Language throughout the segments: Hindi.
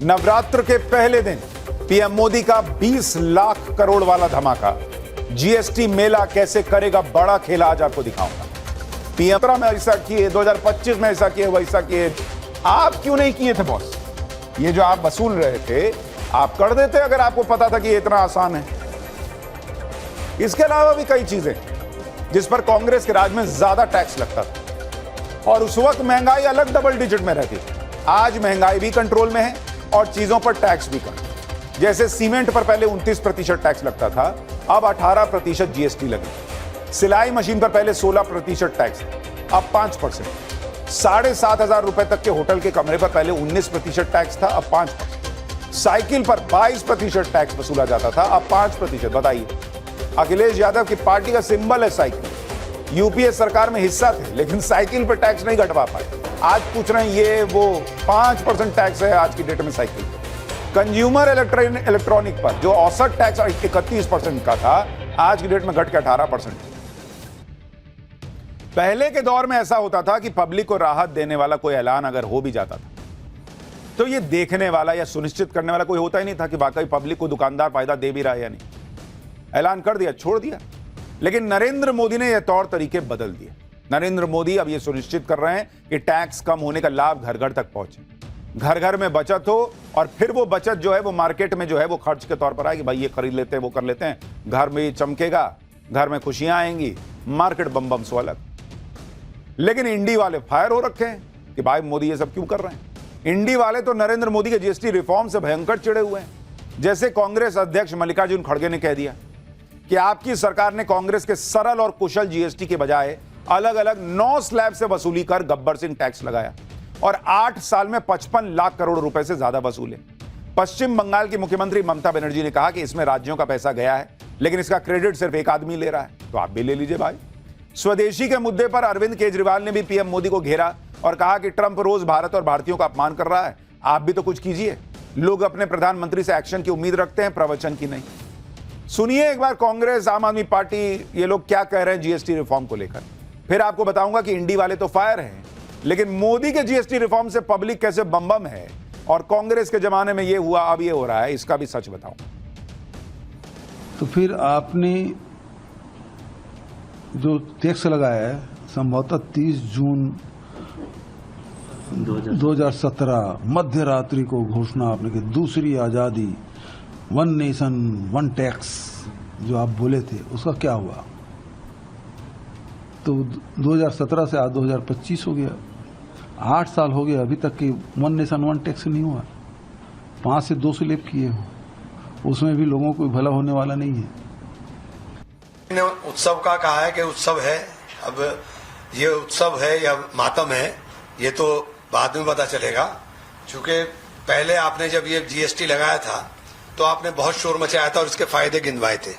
नवरात्र के पहले दिन पीएम मोदी का 20 लाख करोड़ वाला धमाका। जीएसटी मेला कैसे करेगा बड़ा खेल आज आपको दिखाऊंगा। पीएम में ऐसा किए, 2025 में ऐसा किए, वैसा किए, आप क्यों नहीं किए थे बॉस? ये जो आप वसूल रहे थे आप कर देते अगर आपको पता था कि ये इतना आसान है। इसके अलावा भी कई चीजें जिस पर कांग्रेस के राज में ज्यादा टैक्स लगता था और उस वक्त महंगाई अलग डबल डिजिट में रहती थी। आज महंगाई भी कंट्रोल में है और चीजों पर टैक्स भी कम। जैसे सीमेंट पर पहले 29% टैक्स लगता था, अब 18% जीएसटी लगी। सिलाई मशीन पर पहले 16% टैक्स, अब 5%। 7,500 रुपए तक के होटल के कमरे पर पहले 19% टैक्स था, अब 5%। साइकिल पर 22% टैक्स वसूला जाता था, अब 5%। बताइए, अखिलेश यादव की पार्टी का सिंबल है साइकिल। यूपीए सरकार में हिस्सा थे लेकिन साइकिल पर टैक्स नहीं घटवा पाए। आज पूछ रहे हैं ये वो 5% टैक्स है आज की डेट में साइकिल। कंज्यूमर इलेक्ट्रॉनिक पर जो औसत टैक्स 31% का था, आज की डेट में घट के 18%। पहले के दौर में ऐसा होता था कि पब्लिक को राहत देने वाला कोई ऐलान अगर हो भी जाता था तो ये देखने वाला या सुनिश्चित करने वाला कोई होता ही नहीं था कि वाकई पब्लिक को दुकानदार फायदा दे भी रहा है या नहीं। ऐलान कर दिया, छोड़ दिया। लेकिन नरेंद्र मोदी ने यह तौर तरीके बदल दिए। नरेंद्र मोदी अब यह सुनिश्चित कर रहे हैं कि टैक्स कम होने का लाभ घर घर तक पहुंचे, घर घर में बचत हो और फिर वो बचत जो है वो मार्केट में जो है वो खर्च के तौर पर आए कि भाई ये खरीद लेते हैं, वो कर लेते हैं, घर में चमकेगा, घर में खुशियां आएंगी, मार्केट बम बम सो अलग। लेकिन इंडी वाले फायर हो रखे हैं कि भाई मोदी ये सब क्यों कर रहे हैं। इंडी वाले तो नरेंद्र मोदी के जीएसटी रिफॉर्म से भयंकर चिड़े हुए हैं। जैसे कांग्रेस अध्यक्ष मल्लिकार्जुन खड़गे ने कह दिया कि आपकी सरकार ने कांग्रेस के सरल और कुशल जीएसटी के बजाय अलग अलग 9 स्लैब से वसूली कर गब्बर सिंह टैक्स लगाया और 8 साल में 55 लाख करोड़ रुपए से ज्यादा वसूले। पश्चिम बंगाल की मुख्यमंत्री ममता बनर्जी ने कहा कि इसमें राज्यों का पैसा गया है लेकिन इसका क्रेडिट सिर्फ एक आदमी ले रहा है, तो आप भी ले लीजिए भाई। स्वदेशी के मुद्दे पर अरविंद केजरीवाल ने भी पीएम मोदी को घेरा और कहा कि ट्रंप रोज भारत और भारतीयों का अपमान कर रहा है, आप भी तो कुछ कीजिए। लोग अपने प्रधानमंत्री से एक्शन की उम्मीद रखते हैं, प्रवचन की नहीं। सुनिए एक बार कांग्रेस, आम आदमी पार्टी, ये लोग क्या कह रहे हैं जीएसटी रिफॉर्म को लेकर। फिर आपको बताऊंगा कि इंडी वाले तो फायर हैं लेकिन मोदी के जीएसटी रिफॉर्म से पब्लिक कैसे बम बम है और कांग्रेस के जमाने में ये हुआ अब ये हो रहा है, इसका भी सच बताऊं। तो फिर आपने जो टैक्स लगाया है संभवतः 30 जून 2017 मध्य रात्रि को घोषणा आपने की दूसरी आजादी, 1 नेशन 1 टैक्स जो आप बोले थे, उसका क्या हुआ? तो 2017 से आज 2025 हो गया, 8 साल हो गए, अभी तक की 1 नेशन 1 टैक्स नहीं हुआ। 5 से 2 स्लैब किए हो, उसमें भी लोगों को भला होने वाला नहीं है। उत्सव का कहा है कि उत्सव है, अब ये उत्सव है या मातम है ये तो बाद में पता चलेगा। क्योंकि पहले आपने जब ये जीएसटी लगाया था तो आपने बहुत शोर मचाया था और इसके फायदे गिनवाए थे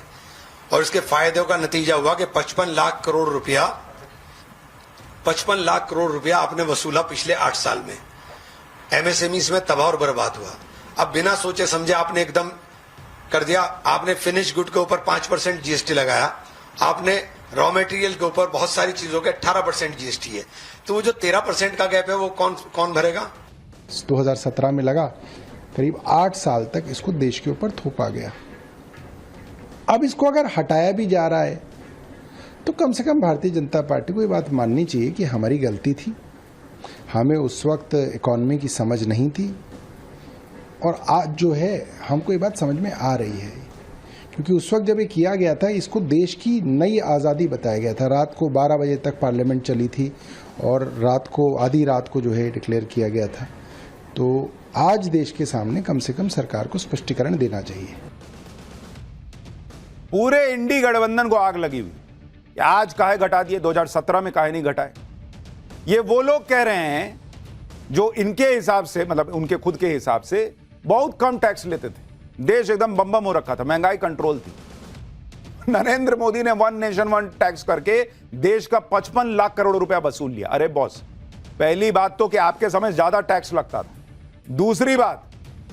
और इसके फायदों का नतीजा हुआ कि 55 लाख करोड़ रुपया आपने वसूला पिछले 8 साल में। एमएसएमई में तबाह और बर्बाद हुआ। अब बिना सोचे समझे आपने एकदम कर दिया। आपने फिनिश गुड के ऊपर 5% जीएसटी लगाया, आपने रॉ मटेरियल के ऊपर बहुत सारी चीजों के 18% जीएसटी है, तो वो जो 13% का गैप है वो कौन भरेगा? 2017 में लगा, करीब 8 साल तक इसको देश के ऊपर थोपा गया। अब इसको अगर हटाया भी जा रहा है तो कम से कम भारतीय जनता पार्टी को ये बात माननी चाहिए कि हमारी गलती थी, हमें उस वक्त इकोनॉमी की समझ नहीं थी और आज जो है हमको ये बात समझ में आ रही है। क्योंकि उस वक्त जब ये किया गया था इसको देश की नई आज़ादी बताया गया था। रात को 12 बजे तक पार्लियामेंट चली थी और रात को आधी रात को जो है डिक्लेयर किया गया था। तो आज देश के सामने कम से कम सरकार को स्पष्टीकरण देना चाहिए। पूरे इंडी गठबंधन को आग लगी हुई, आज काहे घटा दिए, 2017 में काहे नहीं घटाए। ये वो लोग कह रहे हैं जो इनके हिसाब से, मतलब उनके खुद के हिसाब से बहुत कम टैक्स लेते थे, देश एकदम बम बम हो रखा था, महंगाई कंट्रोल थी। नरेंद्र मोदी ने 1 नेशन 1 टैक्स करके देश का 55 लाख करोड़ रुपया वसूल लिया। अरे बॉस, पहली बात तो कि आपके समय ज्यादा टैक्स लगता था, दूसरी बात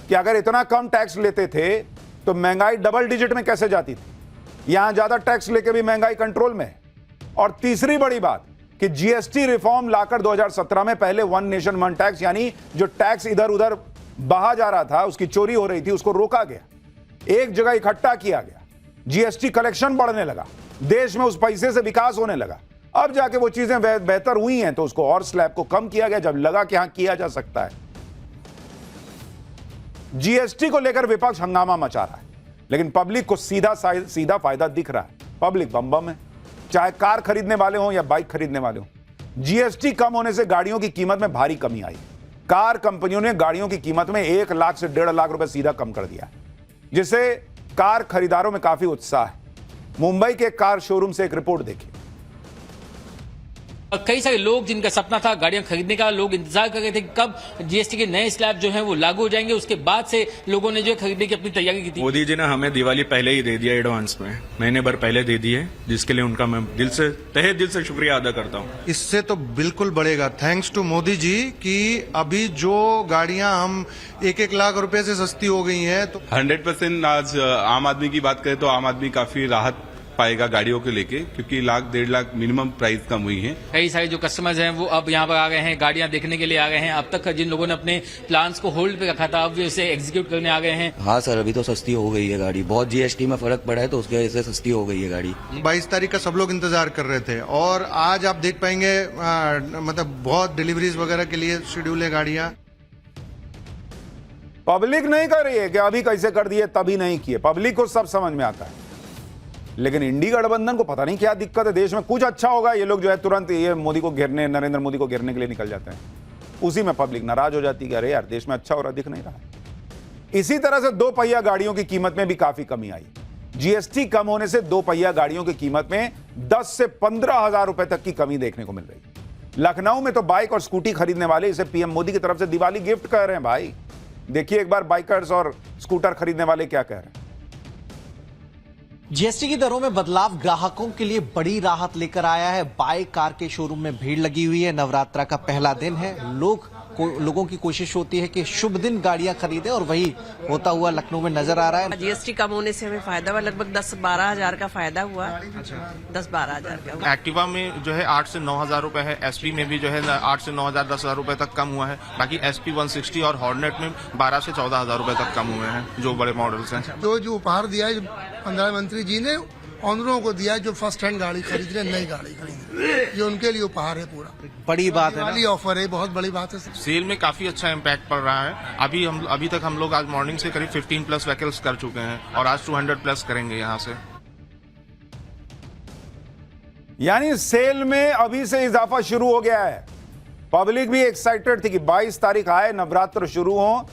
कि अगर इतना कम टैक्स लेते थे तो महंगाई डबल डिजिट में कैसे जाती थी। यहां ज्यादा टैक्स लेके भी महंगाई कंट्रोल में है। और तीसरी बड़ी बात कि जीएसटी रिफॉर्म लाकर 2017 में पहले 1 नेशन 1 टैक्स, यानी जो टैक्स इधर उधर बहा जा रहा था, उसकी चोरी हो रही थी, उसको रोका गया, एक जगह इकट्ठा किया गया, जीएसटी कलेक्शन बढ़ने लगा, देश में उस पैसे से विकास होने लगा। अब जाके वो चीजें बेहतर हुई हैं तो उसको और स्लैब को कम किया गया जब लगा कि हां किया जा सकता है। जीएसटी को लेकर विपक्ष हंगामा मचा रहा है, लेकिन पब्लिक को सीधा सीधा फायदा दिख रहा है। पब्लिक बम बम है, चाहे कार खरीदने वाले हो या बाइक खरीदने वाले हो। जीएसटी कम होने से गाड़ियों की कीमत में भारी कमी आई। कार कंपनियों ने गाड़ियों की कीमत में 1 लाख से 1.5 लाख रुपए सीधा कम कर दिया, जिससे कार खरीदारों में काफी उत्साह है। मुंबई के कार शोरूम से एक रिपोर्ट देखिए। कई सारे लोग जिनका सपना था गाड़ियां खरीदने का, लोग इंतजार कर रहे थे कि कब जीएसटी के नए स्लैब जो हैं वो लागू हो जाएंगे। उसके बाद से लोगों ने जो खरीदने की अपनी तैयारी की थी। मोदी जी ने हमें दिवाली पहले ही दे दिया, एडवांस में महीने भर पहले दे दी है, जिसके लिए उनका मैं तहे दिल से शुक्रिया अदा करता हूँ। इससे तो बिल्कुल बढ़ेगा, थैंक्स टू मोदी जी कि अभी जो गाड़ियां हम 1-1 लाख रुपए से सस्ती हो गई हैं तो 100% आज आम आदमी की बात करें तो आम आदमी काफी राहत पाएगा गाड़ियों को लेके, क्योंकि 1 लाख 1.5 लाख मिनिमम प्राइस कम हुई है। कई सारे जो कस्टमर्स हैं वो अब यहाँ पर आ गए हैं, गाड़ियां देखने के लिए आ गए हैं। अब तक जिन लोगों ने अपने प्लान्स को होल्ड पे रखा था अब इसे एग्जीक्यूट करने आ गए हैं। हाँ सर, अभी तो सस्ती हो गई है गाड़ी, बहुत जीएसटी में फर्क पड़ा है तो उसकी वजह से सस्ती हो गई है गाड़ी। 22 तारीख का सब लोग इंतजार कर रहे थे और आज आप देख पाएंगे मतलब बहुत डिलीवरीज वगैरह के लिए शेड्यूल है गाड़ियां। पब्लिक नहीं कर रही है कि अभी कैसे कर दिए तभी नहीं किए, पब्लिक को सब समझ में आता है। लेकिन इंडी गठबंधन को पता नहीं क्या दिक्कत है, देश में कुछ अच्छा होगा ये लोग जो है तुरंत ये मोदी को घेरने, नरेंद्र मोदी को घेरने के लिए निकल जाते हैं। उसी में पब्लिक नाराज हो जाती है कि अरे यार देश में अच्छा हो रहा दिख नहीं रहा है। इसी तरह से 2 पहिया गाड़ियों की कीमत में भी काफी कमी आई। जीएसटी कम होने से 2 पहिया गाड़ियों की कीमत में 10 से 15 हजार रुपए तक की कमी देखने को मिल रही है। लखनऊ में तो बाइक और स्कूटी खरीदने वाले इसे पीएम मोदी की तरफ से दिवाली गिफ्ट कह रहे हैं। भाई देखिए एक बार बाइकर्स और स्कूटर खरीदने वाले क्या कह रहे हैं। जीएसटी की दरों में बदलाव ग्राहकों के लिए बड़ी राहत लेकर आया है। बाइक कार के शोरूम में भीड़ लगी हुई है। नवरात्रा का पहला दिन है, लोगों की कोशिश होती है कि शुभ दिन गाड़ियां खरीदें और वही होता हुआ लखनऊ में नजर आ रहा है। जीएसटी कम होने से हमें फायदा हुआ, लगभग 10-12 हजार का फायदा हुआ। 10-12 हजार का। एक्टिवा में जो है 8 से 9 हजार रुपए है, एसपी में भी जो है 8 से 9 हजार 10 हजार रुपए तक कम हुआ है। बाकी एसपी 160 और हॉर्नेट में 12 से 14 हजार रुपए तक कम हुए हैं जो बड़े मॉडल्स हैं। जो उपहार दिया है प्रधानमंत्री जी ने ऑनरों को दिया है जो फर्स्ट हैंड गाड़ी खरीद रहे, नई गाड़ी खरीद रहे, ये उनके लिए उपहार है। पूरा बड़ी बात है, वाली ऑफर है, बहुत बड़ी बात है। सेल में काफी अच्छा इम्पैक्ट पड़ रहा है। अभी तक हम लोग आज मॉर्निंग से करीब 15+ व्हीकल्स कर चुके हैं और आज 200+ करेंगे यहाँ से। यानी सेल में अभी से इजाफा शुरू हो गया है। पब्लिक भी एक्साइटेड थी कि 22 तारीख आए, नवरात्र शुरू हो,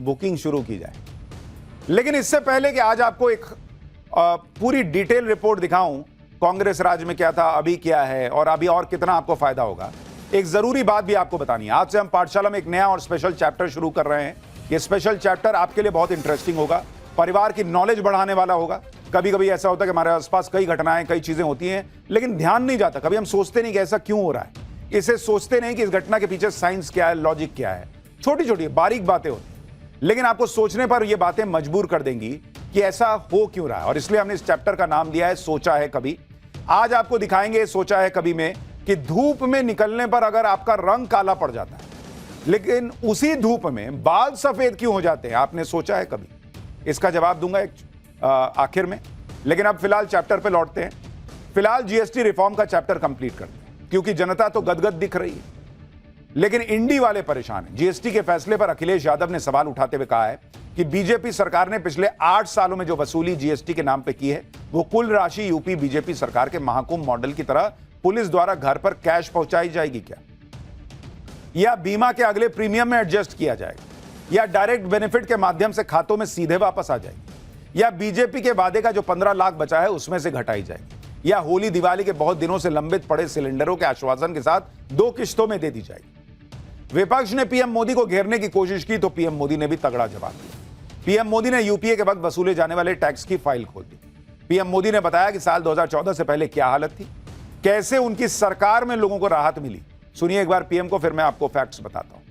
बुकिंग शुरू की जाए। लेकिन इससे पहले कि आज आपको एक पूरी डिटेल रिपोर्ट दिखाऊं कांग्रेस राज में क्या था, अभी क्या है और अभी और कितना आपको फायदा होगा, एक जरूरी बात भी आपको बतानी है। आज से हम पाठशाला में एक नया और स्पेशल चैप्टर शुरू कर रहे हैं। ये स्पेशल चैप्टर आपके लिए बहुत इंटरेस्टिंग होगा, परिवार की नॉलेज बढ़ाने वाला होगा। कभी कभी ऐसा होता है कि हमारे आसपास कई घटनाएं, कई चीजें होती हैं, लेकिन ध्यान नहीं जाता, कभी हम सोचते नहीं कि ऐसा क्यों हो रहा है। इसे सोचते नहीं कि इस घटना के पीछे साइंस क्या है, लॉजिक क्या है। छोटी छोटी बारीक बातें होती हैं, लेकिन आपको सोचने पर ये बातें मजबूर कर देंगी कि ऐसा हो क्यों रहा है। और इसलिए हमने इस चैप्टर का नाम दिया है सोचा है कभी। आज आपको दिखाएंगे सोचा है कभी में कि धूप में निकलने पर अगर आपका रंग काला पड़ जाता है, लेकिन उसी धूप में बाल सफेद क्यों हो जाते हैं, आपने सोचा है कभी? इसका जवाब दूंगा एक आखिर में। लेकिन अब फिलहाल चैप्टर पे लौटते हैं। फिलहाल जीएसटी रिफॉर्म का चैप्टर कंप्लीट करते हैं, क्योंकि जनता तो गदगद दिख रही है, लेकिन इंडी वाले परेशान हैं। जीएसटी के फैसले पर अखिलेश यादव ने सवाल उठाते हुए कहा है कि बीजेपी सरकार ने पिछले 8 सालों में जो वसूली जीएसटी के नाम पे की है, वो कुल राशि यूपी बीजेपी सरकार के महाकुंभ मॉडल की तरह पुलिस द्वारा घर पर कैश पहुंचाई जाएगी क्या, या बीमा के अगले प्रीमियम में एडजस्ट किया जाएगा, या डायरेक्ट बेनिफिट के माध्यम से खातों में सीधे वापस आ जाएगी, या बीजेपी के वादे का जो 15 लाख बचा है उसमें से घटाई जाएगी, या होली दिवाली के बहुत दिनों से लंबित पड़े सिलेंडरों के आश्वासन के साथ 2 किश्तों में दे दी जाएगी। विपक्ष ने पीएम मोदी को घेरने की कोशिश की तो पीएम मोदी ने भी तगड़ा जवाब दिया। पीएम मोदी ने यूपीए के वक्त वसूले जाने वाले टैक्स की फाइल खोल दी। पीएम मोदी ने बताया कि साल 2014 से पहले क्या हालत थी, कैसे उनकी सरकार में लोगों को राहत मिली। सुनिए एक बार पीएम को, फिर मैं आपको फैक्ट्स बताता हूं।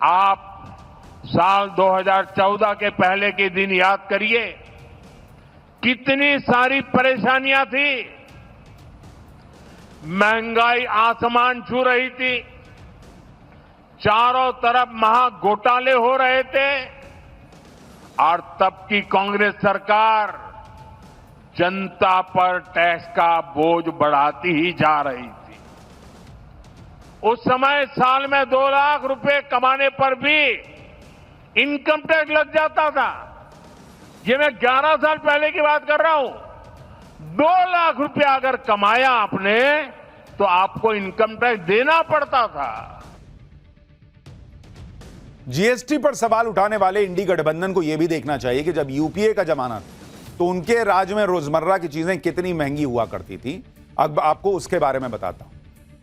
आप साल 2014 के पहले के दिन याद करिए, कितनी सारी परेशानियां थी, महंगाई आसमान छू रही थी, चारों तरफ महा घोटाले हो रहे थे और तब की कांग्रेस सरकार जनता पर टैक्स का बोझ बढ़ाती ही जा रही थी। उस समय साल में 2 लाख रुपए कमाने पर भी इनकम टैक्स लग जाता था। ये मैं 11 साल पहले की बात कर रहा हूं। 2 लाख रुपया अगर कमाया आपने तो आपको इनकम टैक्स देना पड़ता था। जीएसटी पर सवाल उठाने वाले इंडी गठबंधन को यह भी देखना चाहिए कि जब यूपीए का जमाना था तो उनके राज्य में रोजमर्रा की चीजें कितनी महंगी हुआ करती थी। अब आपको उसके बारे में बताता हूं।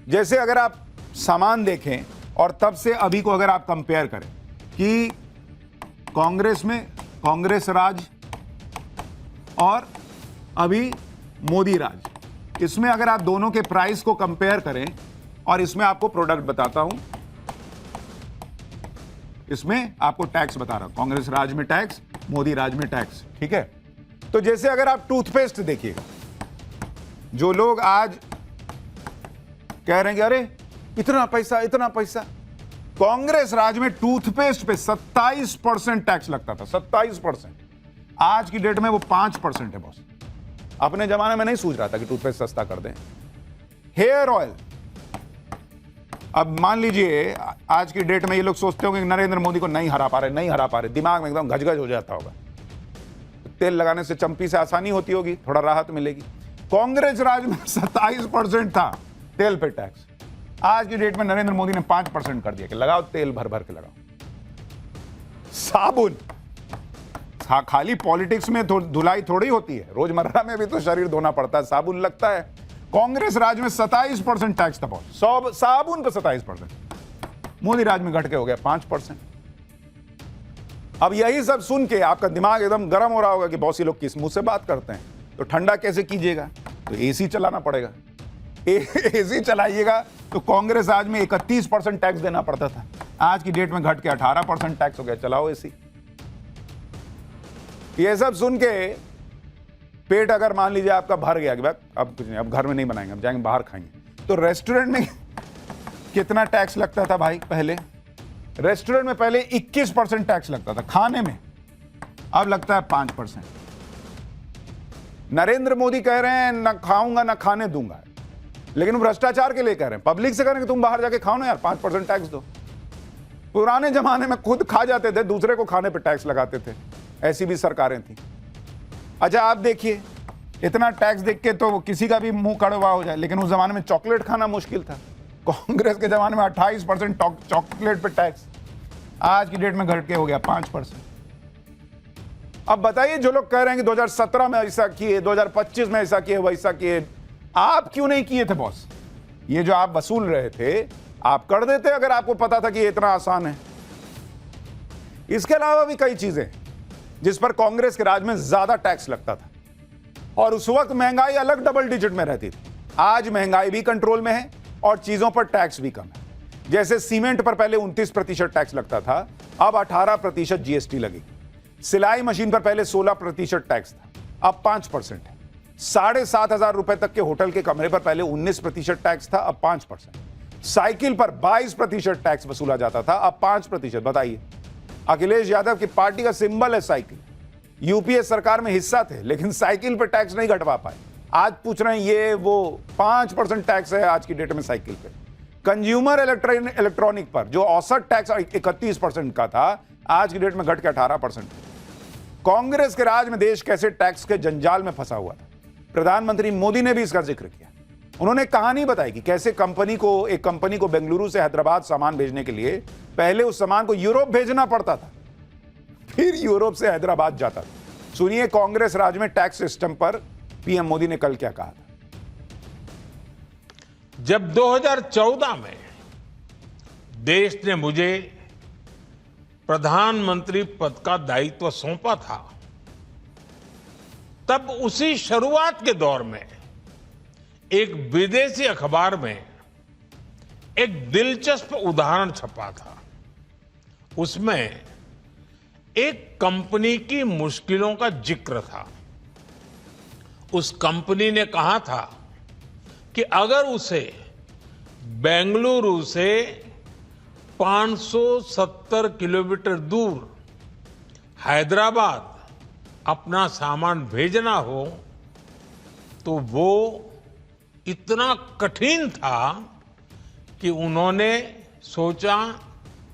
जैसे अगर आप सामान देखें और तब से अभी को अगर आप कंपेयर करें कि कांग्रेस में कांग्रेस राज और अभी मोदी राज, इसमें अगर आप दोनों के प्राइस को कंपेयर करें और इसमें आपको प्रोडक्ट बताता हूं, इसमें आपको टैक्स बता रहा हूं, कांग्रेस राज में टैक्स, मोदी राज में टैक्स, ठीक है। तो जैसे अगर आप टूथपेस्ट देखिएगा, जो लोग आज कह रहे हैं कि अरे इतना पैसा, कांग्रेस राज में टूथपेस्ट पे 27% टैक्स लगता था, 27%। आज की डेट में वो 5% है बॉस। अपने जमाने में नहीं सूझ रहा था कि टूथपेस्ट सस्ता कर दें। हेयर ऑयल, अब मान लीजिए आज की डेट में ये लोग सोचते होंगे कि नरेंद्र मोदी को नहीं हरा पा रहे, दिमाग में एकदम गजगज हो जाता होगा। तेल लगाने से चंपी से आसानी होती होगी, थोड़ा राहत मिलेगी। कांग्रेस राज में 27% था तेल पे टैक्स। आज की डेट में नरेंद्र मोदी ने 5% कर दिया कि लगाओ, तेल भर भर के लगाओ। साबुन, खाली पॉलिटिक्स में धुलाई थोड़ी होती है, रोजमर्रा में भी तो शरीर धोना पड़ता है, साबुन लगता है। कांग्रेस राज में 27% टैक्स था बहुत, साबुन पे 27%। मोदी राज में घट के हो गया 5%। अब यही सब सुन के आपका दिमाग एकदम गर्म हो रहा होगा कि बहुत सी लोग किस मुंह से बात करते हैं, तो ठंडा कैसे कीजिएगा, तो एसी चलाना पड़ेगा। एसी चलाइएगा तो कांग्रेस राज में 31% टैक्स देना पड़ता था, आज की डेट में घट के 18% टैक्स हो गया। चलाओ एसी। ये सब सुन के पेट अगर मान लीजिए आपका भर गया कि भाई अब कुछ नहीं, अब घर में नहीं बनाएंगे, अब जाएंगे बाहर खाएंगे, तो रेस्टोरेंट में कितना टैक्स लगता था भाई पहले? रेस्टोरेंट में पहले 21% टैक्स लगता था खाने में, अब लगता है 5%। नरेंद्र मोदी कह रहे हैं ना खाऊंगा ना खाने दूंगा, लेकिन वो भ्रष्टाचार के लिए कह रहे हैं, पब्लिक से कह रहे हैं कि तुम बाहर जाके खाओ ना यार, 5% टैक्स दो। पुराने जमाने में खुद खा जाते थे, दूसरे को खाने पे टैक्स लगाते थे, ऐसी भी सरकारें थी। अच्छा आप देखिए, इतना टैक्स देख के तो किसी का भी मुंह कड़वा हो जाए, लेकिन उस जमाने में चॉकलेट खाना मुश्किल था। कांग्रेस के जमाने में 28% चॉकलेट पे टैक्स, आज की डेट में घट के हो गया 5%। अब बताइए, जो लोग कह रहे हैं कि 2017 में ऐसा किए, 2025 में ऐसा किए, वैसा किए, आप क्यों नहीं किए थे बॉस? ये जो आप वसूल रहे थे, आप कर देते अगर आपको पता था कि ये इतना आसान है। इसके अलावा भी कई चीजें जिस पर कांग्रेस के राज में ज्यादा टैक्स लगता था, और उस वक्त महंगाई अलग डबल डिजिट में रहती थी। आज महंगाई भी कंट्रोल में है और चीजों पर टैक्स भी कम है। जैसे सीमेंट पर पहले 29% टैक्स लगता था, अब 18% जीएसटी लगी। सिलाई मशीन पर पहले 16% टैक्स था, अब 5% है। 7,500 रुपए तक के होटल के कमरे पर पहले 19% टैक्स था, अब 5%। साइकिल पर 22% टैक्स वसूला जाता था, अब 5%। बताइए, अखिलेश यादव की पार्टी का सिंबल है साइकिल, यूपीए सरकार में हिस्सा थे, लेकिन साइकिल पर टैक्स नहीं घटवा पाए। आज पूछ रहे हैं ये वो 5% टैक्स है आज की डेट में साइकिल पे। कंज्यूमर इलेक्ट्रॉनिक पर जो औसत टैक्स 31% का था, आज की डेट में घट के 18%। कांग्रेस के राज में देश कैसे टैक्स के जंजाल में फंसा हुआ था, प्रधानमंत्री मोदी ने भी इसका जिक्र किया। उन्होंने कहानी बताई कि कैसे एक कंपनी को बेंगलुरु से हैदराबाद सामान भेजने के लिए पहले उस सामान को यूरोप भेजना पड़ता था, फिर यूरोप से हैदराबाद जाता था। सुनिए कांग्रेस राज में टैक्स सिस्टम पर पीएम मोदी ने कल क्या कहा था। जब 2014 में देश ने मुझे प्रधानमंत्री पद का दायित्व सौंपा था, तब उसी शुरुआत के दौर में एक विदेशी अखबार में एक दिलचस्प उदाहरण छपा था। उसमें एक कंपनी की मुश्किलों का जिक्र था। उस कंपनी ने कहा था कि अगर उसे बेंगलुरु से 570 किलोमीटर दूर हैदराबाद अपना सामान भेजना हो तो वो इतना कठिन था कि उन्होंने सोचा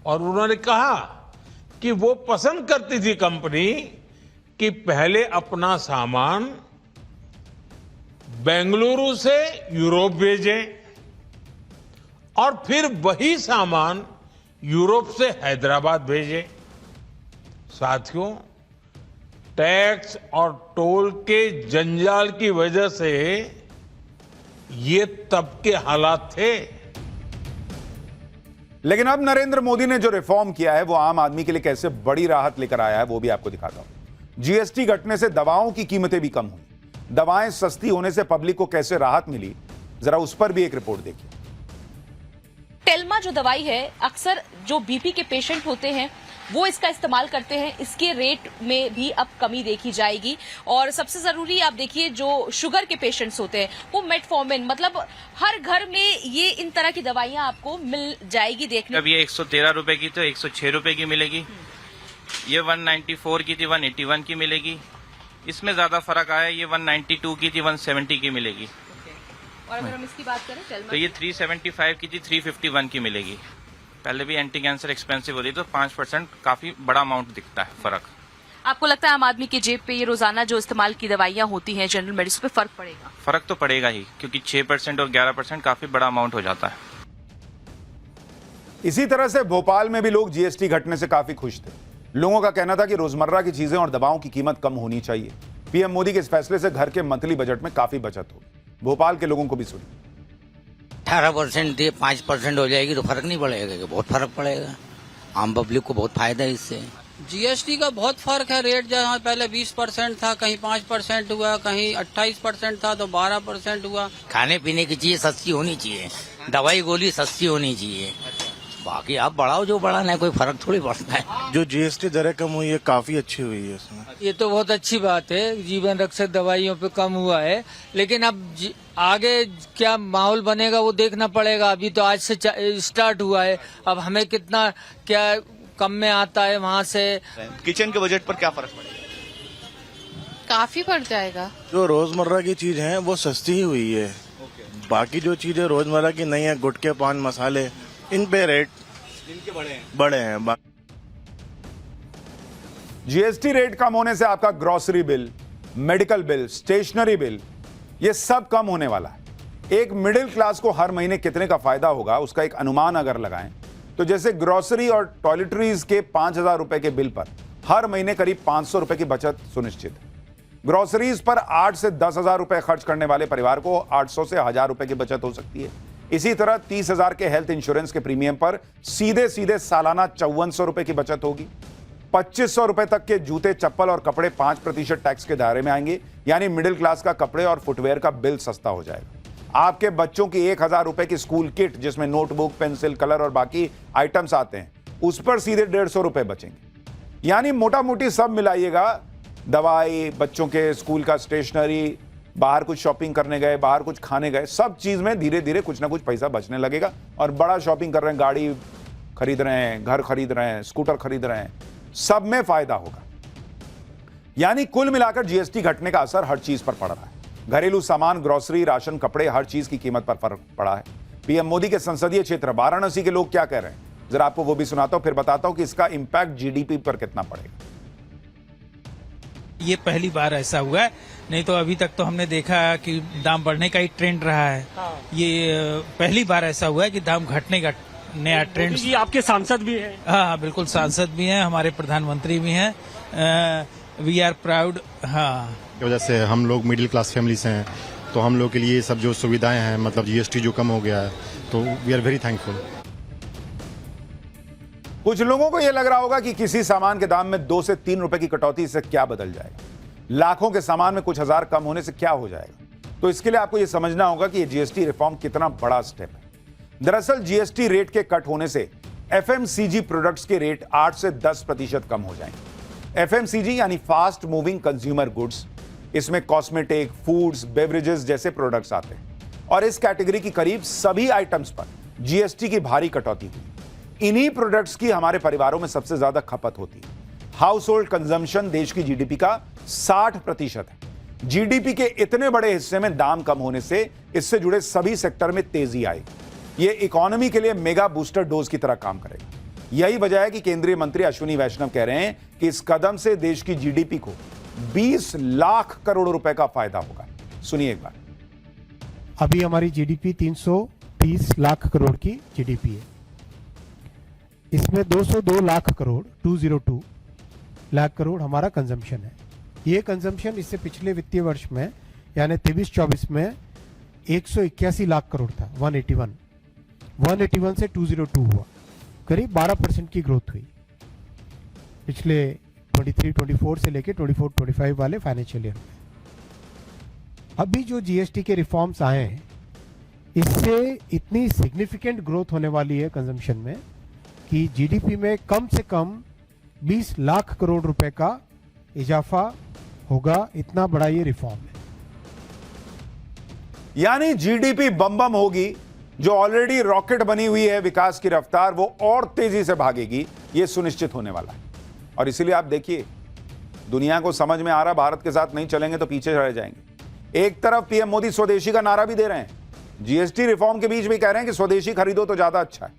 और उन्होंने कहा कि वो पसंद करती थी कंपनी कि पहले अपना सामान बेंगलुरु से यूरोप भेजें और फिर वही सामान यूरोप से हैदराबाद भेजें। साथियों, टैक्स और टोल के जंजाल की वजह से ये तब के हालात थे। लेकिन अब नरेंद्र मोदी ने जो रिफॉर्म किया है वो आम आदमी के लिए कैसे बड़ी राहत लेकर आया है वो भी आपको दिखाता हूं। जीएसटी घटने से दवाओं की कीमतें भी कम हुई, दवाएं सस्ती होने से पब्लिक को कैसे राहत मिली, जरा उस पर भी एक रिपोर्ट देखिए। टेल्मा जो दवाई है, अक्सर जो बीपी के पेशेंट होते हैं वो इसका इस्तेमाल करते हैं। इसके रेट में भी अब कमी देखी जाएगी। और सबसे जरूरी आप देखिए, जो शुगर के पेशेंट्स होते हैं वो मेटफॉर्मिन, मतलब हर घर में ये इन तरह की दवाइयां आपको मिल जाएगी देखने। अब ये 113 रुपए की तो 106 रुपए की मिलेगी। ये 194 की थी 181 की मिलेगी। इसमें ज्यादा फर्क आया, ये 192 की थी 170 की मिलेगी। और अगर हम इसकी बात करें तो ये 375 की थी 351 की मिलेगी। पहले भी एंटी कैंसर एक्सपेंसिव होती तो 5% काफी बड़ा अमाउंट दिखता है फर्क। आपको लगता है आम आदमी की जेब पे ये रोजाना जो इस्तेमाल की दवाइयां होती हैं जनरल मेडिसिन पे फर्क पड़ेगा? फर्क तो पड़ेगा ही, क्योंकि 6% और 11% काफी बड़ा अमाउंट हो जाता है। इसी तरह से भोपाल में भी लोग जीएसटी घटने से काफी खुश थे। लोगों का कहना था कि रोजमर्रा की चीजें और दवाओं की कीमत कम होनी चाहिए। पीएम मोदी के इस फैसले से घर के मंथली बजट में काफी बचत होगी। भोपाल के लोगों को भी सुनिए। 18% 5% हो जाएगी तो फर्क नहीं पड़ेगा? बहुत फर्क पड़ेगा, आम पब्लिक को बहुत फायदा है इससे। जीएसटी का बहुत फर्क है। रेट जहाँ पहले 20% था, कहीं 5% हुआ, कहीं 28% था तो 12% हुआ। खाने पीने की चीजें सस्ती होनी चाहिए, दवाई गोली सस्ती होनी चाहिए। बाकी आप बढ़ाओ जो बढ़ाना है, कोई फर्क थोड़ी पड़ता है। जो जीएसटी दरें कम हुई है काफी अच्छी हुई है इसमें। ये तो बहुत अच्छी बात है, जीवन रक्षक दवाइयों पे कम हुआ है। लेकिन अब आगे क्या माहौल बनेगा वो देखना पड़ेगा। अभी तो आज से स्टार्ट हुआ है, अब हमें कितना क्या कम में आता है वहाँ से। किचन के बजट पर क्या फर्क पड़ेगा? काफी पड़ जाएगा। जो रोजमर्रा की चीज है वो सस्ती ही हुई है। बाकी जो चीजें रोजमर्रा की नहीं है, गुटखे पान मसाले, इन पे रेट बड़े हैं। जीएसटी रेट कम होने से आपका grocery bill, medical bill, stationery bill, ये सब कम होने वाला है। एक मिडिल क्लास को हर महीने कितने का फायदा होगा उसका एक अनुमान अगर लगाएं तो जैसे ग्रोसरी और टॉयलेटरीज के 5,000 रुपए के बिल पर हर महीने करीब 500 रुपए की बचत सुनिश्चित है। ग्रोसरीज पर 8 से 10,000 रुपए खर्च करने वाले परिवार को 800 से 1,000 रुपए की बचत हो सकती है। इसी तरह 30,000 के हेल्थ इंश्योरेंस के प्रीमियम पर सीधे सीधे सालाना 5400 रुपए की बचत होगी। 2500 रुपए तक के जूते, चप्पल और कपड़े 5% टैक्स के दायरे में आएंगे, यानी मिडिल क्लास का कपड़े और फुटवेयर का बिल सस्ता हो जाएगा। आपके बच्चों की 1,000 रुपए की स्कूल किट, जिसमें नोटबुक, पेंसिल, कलर और बाकी आइटम्स आते हैं, उस पर सीधे 150 रुपए बचेंगे। यानी मोटा मोटी सब मिलाइएगा, दवाई, बच्चों के स्कूल का स्टेशनरी, बाहर कुछ शॉपिंग करने गए, बाहर कुछ खाने गए, सब चीज में धीरे धीरे कुछ ना कुछ पैसा बचने लगेगा। और बड़ा शॉपिंग कर रहे हैं, गाड़ी खरीद रहे हैं, घर खरीद रहे हैं, स्कूटर खरीद रहे हैं, सब में फायदा होगा। यानी कुल मिलाकर जीएसटी घटने का असर हर चीज पर पड़ रहा है। घरेलू सामान, ग्रोसरी, राशन, कपड़े, हर चीज की कीमत पर फर्क पड़ा है। पीएम मोदी के संसदीय क्षेत्र वाराणसी के लोग क्या कह रहे हैं, जरा आपको वो भी सुनाता हूं, फिर बताता हूं कि इसका इंपैक्ट जीडीपी पर कितना पड़ेगा। ये पहली बार ऐसा हुआ है, नहीं तो अभी तक तो हमने देखा कि दाम बढ़ने का ही ट्रेंड रहा है। ये पहली बार ऐसा हुआ है कि दाम घटने का नया ट्रेंड। जी आपके सांसद भी हैं? हाँ, बिल्कुल, सांसद भी हैं, हमारे प्रधानमंत्री भी हैं। We are proud. हाँ, की वजह से हम लोग मिडिल क्लास फैमिली से हैं, तो हम लोग के लिए सब जो सुविधाएं हैं, मतलब जीएसटी जो कम हो गया है, तो वी आर वेरी थैंकफुल। कुछ लोगों को यह लग रहा होगा कि किसी सामान के दाम में 2 से 3 रुपए की कटौती से क्या बदल जाएगा, लाखों के सामान में कुछ हजार कम होने से क्या हो जाएगा। तो इसके लिए आपको यह समझना होगा कि यह जीएसटी रिफॉर्म कितना बड़ा स्टेप है। दरअसल जीएसटी रेट के कट होने से एफएमसीजी प्रोडक्ट्स के रेट 8 से 10% कम हो जाएंगे। एफएमसीजी यानी फास्ट मूविंग कंज्यूमर गुड्स, इसमें कॉस्मेटिक, फूड्स, बेवरेजेस जैसे प्रोडक्ट्स आते हैं और इस कैटेगरी की करीब सभी आइटम्स पर जीएसटी की भारी कटौती हुई। इन्हीं प्रोडक्ट्स की हमारे परिवारों में सबसे ज्यादा खपत होती है। हाउस होल्ड कंजम्पशन देश की जीडीपी का 60% है। जीडीपी के इतने बड़े हिस्से में दाम कम होने से इससे जुड़े सभी सेक्टर में तेजी आएगी। यह इकोनॉमी के लिए मेगा बूस्टर डोज की तरह काम करेगा। यही वजह है कि केंद्रीय मंत्री अश्विनी वैष्णव कह रहे हैं कि इस कदम से देश की जीडीपी को 20 लाख करोड़ रुपए का फायदा होगा। सुनिए एक बार। अभी हमारी जीडीपी 330 लाख करोड़ की जीडीपी है। इसमें 202 लाख करोड़ 202 लाख करोड़ हमारा कंजम्पशन है। ये कंजम्पशन इससे पिछले वित्तीय वर्ष में यानी 23-24 में 181 लाख करोड़ था। 181 से 202 हुआ, करीब 12% की ग्रोथ हुई पिछले 23-24 से लेके 24-25 वाले फाइनेंशियल ईयर में। अभी जो जीएसटी के रिफॉर्म्स आए हैं इससे इतनी सिग्निफिकेंट ग्रोथ होने वाली है कंजम्पशन में कि जीडीपी में कम से कम 20 लाख करोड़ रुपए का इजाफा होगा। इतना बड़ा ये रिफॉर्म है। यानी जीडीपी बम बम होगी। जो ऑलरेडी रॉकेट बनी हुई है विकास की रफ्तार, वो और तेजी से भागेगी। ये सुनिश्चित होने वाला है। और इसीलिए आप देखिए, दुनिया को समझ में आ रहा भारत के साथ नहीं चलेंगे तो पीछे रह जाएंगे। एक तरफ पीएम मोदी स्वदेशी का नारा भी दे रहे हैं, जीएसटी रिफॉर्म के बीच भी कह रहे हैं कि स्वदेशी खरीदो तो ज्यादा अच्छा है।